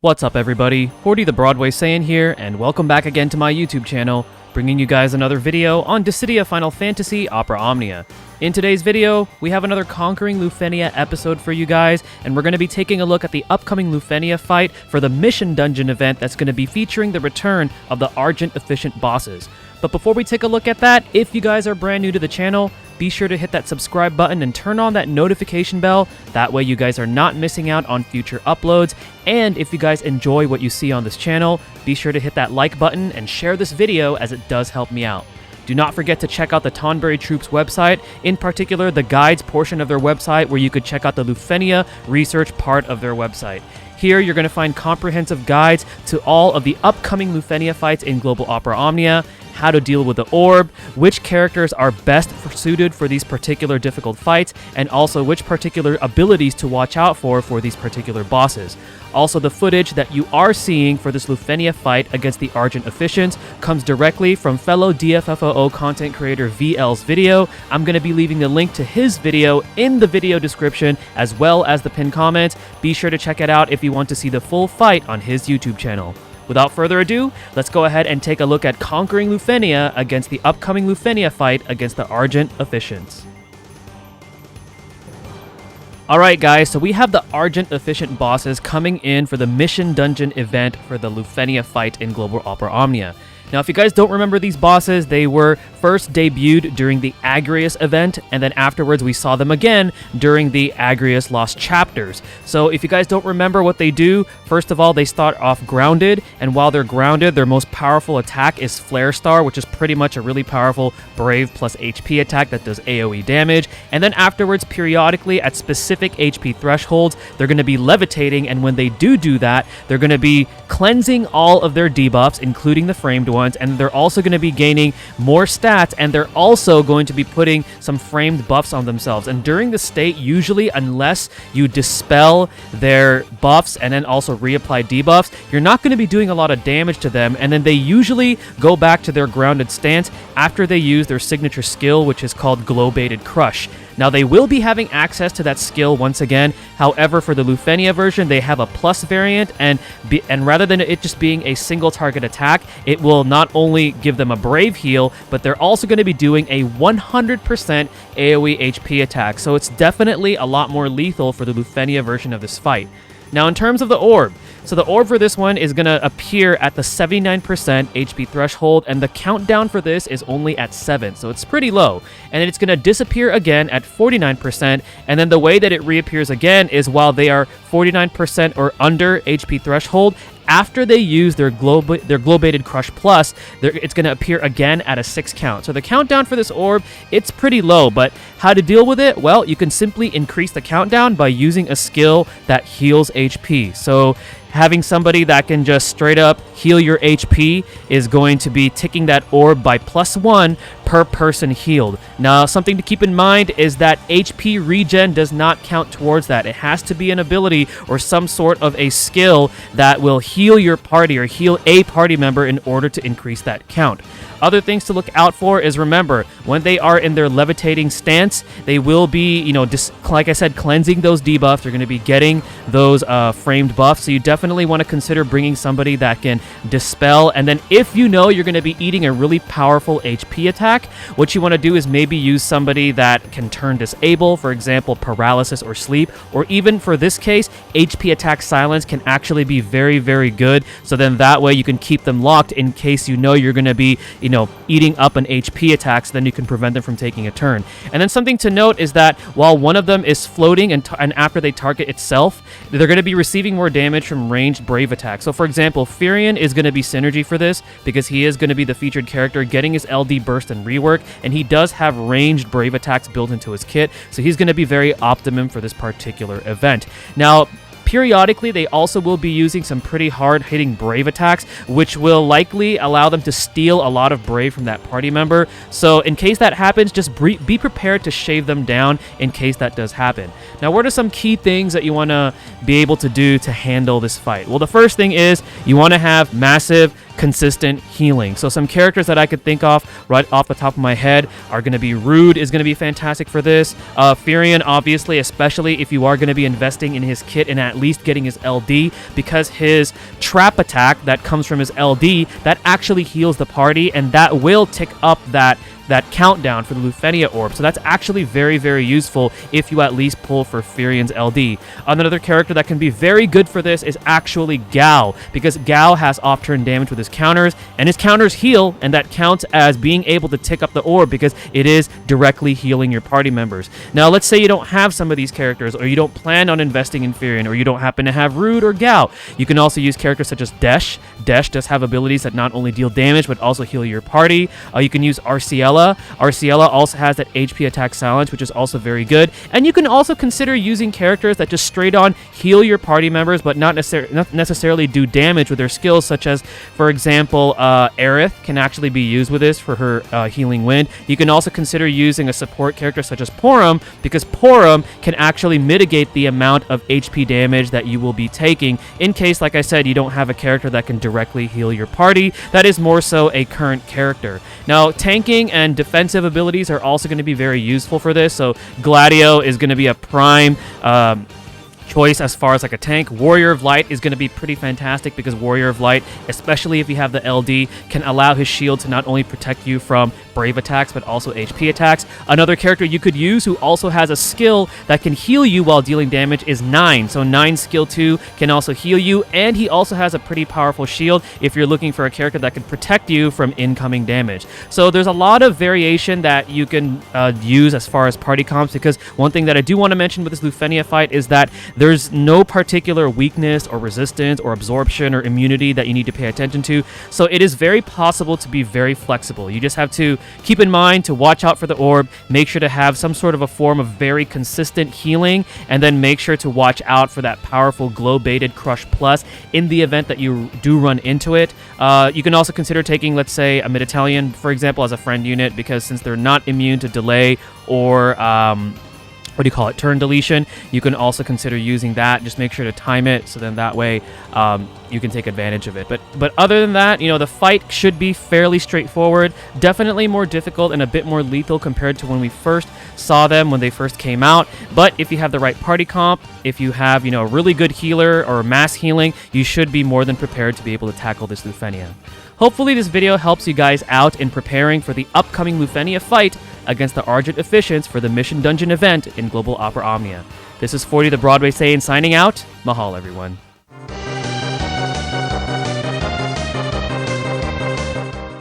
What's up everybody, Horty the Broadway Saiyan here, and welcome back again to my YouTube channel, bringing you guys another video on Dissidia Final Fantasy Opera Omnia. In today's video, we have another Conquering Lufenia episode for you guys, and we're going to be taking a look at the upcoming Lufenia fight for the Mission Dungeon event that's going to be featuring the return of the Argent Officiant bosses. But before we take a look at that, if you guys are brand new to the channel, be sure to hit that subscribe button and turn on that notification bell. That way you guys are not missing out on future uploads. And if you guys enjoy what you see on this channel, be sure to hit that like button and share this video as it does help me out. Do not forget to check out the Tonberry Troops website, in particular the guides portion of their website where you could check out the Lufenia research part of their website. Here you're going to find comprehensive guides to all of the upcoming Lufenia fights in Global Opera Omnia, how to deal with the orb, which characters are best suited for these particular difficult fights, and also which particular abilities to watch out for these particular bosses. Also, the footage that you are seeing for this Lufenia fight against the Argent Officiants comes directly from fellow DFFOO content creator VL's video. I'm going to be leaving the link to his video in the video description as well as the pinned comment. Be sure to check it out if you want to see the full fight on his YouTube channel. Without further ado, let's go ahead and take a look at Conquering Lufenia against the upcoming Lufenia fight against the Argent Officiants. Alright guys, so we have the Argent Officiant bosses coming in for the Mission Dungeon event for the Lufenia fight in Global Opera Omnia. Now, if you guys don't remember these bosses, they were first debuted during the Agrius event, and then afterwards we saw them again during the Agrius Lost Chapters. So if you guys don't remember what they do, first of all, they start off grounded, and while they're grounded, their most powerful attack is Flare Star, which is pretty much a really powerful Brave plus HP attack that does AoE damage. And then afterwards, periodically at specific HP thresholds, they're going to be levitating, and when they do that, they're going to be cleansing all of their debuffs, including the framed ones, and they're also going to be gaining more stats, and they're also going to be putting some framed buffs on themselves. And during the state, usually, unless you dispel their buffs and then also reapply debuffs, you're not going to be doing a lot of damage to them, and then they usually go back to their grounded stance after they use their signature skill, which is called Globated Crush. Now, they will be having access to that skill once again. However, for the Lufenia version, they have a plus variant, and rather than it just being a single target attack, it will not only give them a Brave heal, but they're also going to be doing a 100% AoE HP attack. So it's definitely a lot more lethal for the Lufenia version of this fight. Now, in terms of the orb, so the orb for this one is going to appear at the 79% HP threshold, and the countdown for this is only at 7, so it's pretty low. And then it's going to disappear again at 49%, and then the way that it reappears again is while they are 49% or under HP threshold. After they use their Globated Crush Plus, it's going to appear again at a 6 count. So the countdown for this orb, it's pretty low, but how to deal with it? Well, you can simply increase the countdown by using a skill that heals HP. So having somebody that can just straight up heal your HP is going to be ticking that orb by +1 per person healed. Now, something to keep in mind is that HP regen does not count towards that. It has to be an ability or some sort of a skill that will heal your party or heal a party member in order to increase that count. Other things to look out for is, remember, when they are in their levitating stance, they will be, like I said, cleansing those debuffs. They're going to be getting those framed buffs. So you definitely want to consider bringing somebody that can dispel. And then if you know you're going to be eating a really powerful HP attack, what you want to do is maybe use somebody that can turn disable, for example, paralysis or sleep, or even for this case, HP attack silence can actually be very, very good. So then that way you can keep them locked in case you know you're going to be, eating up an HP attack, so then you can prevent them from taking a turn. And then something to note is that while one of them is floating and after they target itself, they're going to be receiving more damage from ranged Brave attacks. So for example, Furion is going to be synergy for this because he is going to be the featured character getting his LD burst and rework, and he does have ranged Brave attacks built into his kit, so he's going to be very optimum for this particular event. Now, periodically, they also will be using some pretty hard-hitting Brave attacks, which will likely allow them to steal a lot of Brave from that party member. So in case that happens, just be prepared to shave them down in case that does happen. Now, what are some key things that you want to be able to do to handle this fight? Well, the first thing is you want to have massive consistent healing. So some characters that I could think of right off the top of my head are going to be Rude is going to be fantastic for this. Furion, obviously, especially if you are going to be investing in his kit and at least getting his LD, because his trap attack that comes from his LD, that actually heals the party, and that will tick up that countdown for the Lufenia orb. So that's actually very, very useful if you at least pull for Furion's LD. Another character that can be very good for this is actually Gao, because Gao has off-turn damage with his counters, and his counters heal, and that counts as being able to tick up the orb because it is directly healing your party members. Now, let's say you don't have some of these characters, or you don't plan on investing in Furion, or you don't happen to have Rude or Gao. You can also use characters such as Desh. Desh does have abilities that not only deal damage, but also heal your party. You can use Arciela. Arciela also has that HP attack silence, which is also very good. And you can also consider using characters that just straight on heal your party members, but not necessarily do damage with their skills, such as, for example, Aerith can actually be used with this for her healing wind. You can also consider using a support character such as Porum, because Porum can actually mitigate the amount of HP damage that you will be taking in case, like I said, you don't have a character that can directly heal your party. That is more so a current character. Now, tanking and defensive abilities are also going to be very useful for this. So Gladio is going to be a prime choice as far as like a tank. Warrior of Light is going to be pretty fantastic because Warrior of Light, especially if you have the LD, can allow his shield to not only protect you from brave attacks but also HP attacks. Another character you could use who also has a skill that can heal you while dealing damage is Nine. So Nine skill 2 can also heal you, and he also has a pretty powerful shield if you're looking for a character that can protect you from incoming damage. So there's a lot of variation that you can use as far as party comps, because one thing that I do want to mention with this Lufenia fight is that there's no particular weakness or resistance or absorption or immunity that you need to pay attention to. So it is very possible to be very flexible. You just have to keep in mind to watch out for the orb, make sure to have some sort of a form of very consistent healing, and then make sure to watch out for that powerful glow-baited Crush Plus in the event that you do run into it. You can also consider taking, let's say, a Mid-Italian, for example, as a friend unit, because since they're not immune to delay or turn deletion, you can also consider using that. Just make sure to time it, so then that way you can take advantage of it. But other than that, the fight should be fairly straightforward. Definitely more difficult and a bit more lethal compared to when we first saw them when they first came out. But if you have the right party comp, if you have a really good healer or mass healing, you should be more than prepared to be able to tackle this Lufenia. Hopefully this video helps you guys out in preparing for the upcoming Lufenia fight against the Argent Officiants for the Mission Dungeon event in Global Opera Omnia. This is 40 the Broadway Saiyan signing out. Mahal, everyone.